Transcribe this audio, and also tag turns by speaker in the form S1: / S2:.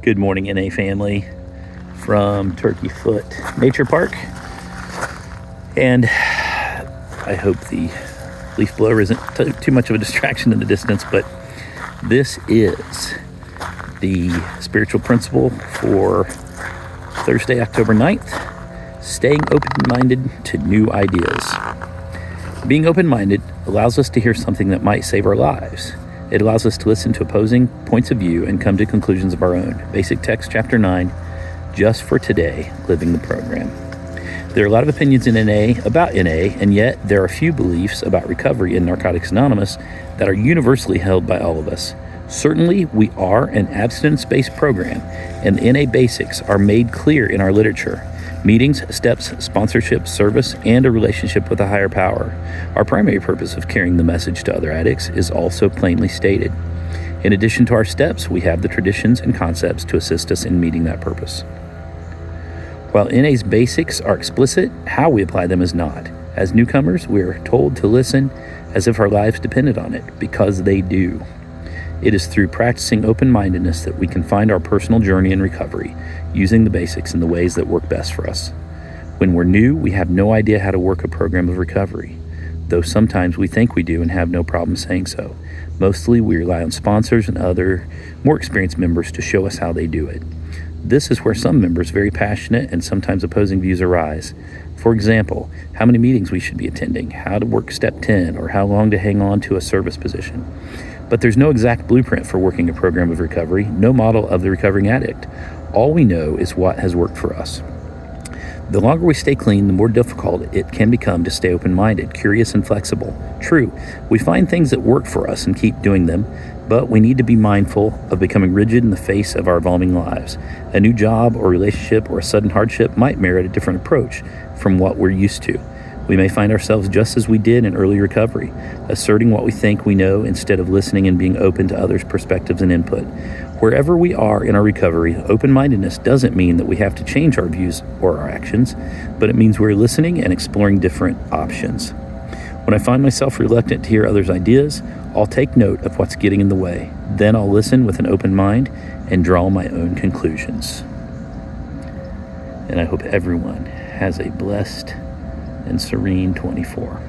S1: Good morning, NA family, from Turkey Foot Nature Park. And I hope the leaf blower isn't too much of a distraction in the distance, but this is the spiritual principle for Thursday, October 9th, staying open-minded to new ideas. Being open-minded allows us to hear something that might save our lives. It allows us to listen to opposing points of view and come to conclusions of our own. Basic text, chapter 9, just for today, living the program. There are a lot of opinions in NA about NA, and yet there are a few beliefs about recovery in Narcotics Anonymous that are universally held by all of us. Certainly, we are an abstinence-based program, and NA basics are made clear in our literature. Meetings, steps, sponsorship, service, and a relationship with a higher power. Our primary purpose of carrying the message to other addicts is also plainly stated. In addition to our steps, we have the traditions and concepts to assist us in meeting that purpose. While NA's basics are explicit, how we apply them is not. As newcomers, we are told to listen as if our lives depended on it, because they do. It is through practicing open-mindedness that we can find our personal journey in recovery, using the basics in the ways that work best for us. When we're new, we have no idea how to work a program of recovery, though sometimes we think we do and have no problem saying so. Mostly, we rely on sponsors and other more experienced members to show us how they do it. This is where some members' very passionate and sometimes opposing views arise. For example, how many meetings we should be attending, how to work step 10, or how long to hang on to a service position. But there's no exact blueprint for working a program of recovery, no model of the recovering addict. All we know is what has worked for us. The longer we stay clean, the more difficult it can become to stay open-minded, curious, and flexible. True, we find things that work for us and keep doing them, but we need to be mindful of becoming rigid in the face of our evolving lives. A new job or relationship or a sudden hardship might merit a different approach from what we're used to. We may find ourselves just as we did in early recovery, asserting what we think we know instead of listening and being open to others' perspectives and input. Wherever we are in our recovery, open-mindedness doesn't mean that we have to change our views or our actions, but it means we're listening and exploring different options. When I find myself reluctant to hear others' ideas, I'll take note of what's getting in the way. Then I'll listen with an open mind and draw my own conclusions. And I hope everyone has a blessed and serene 24.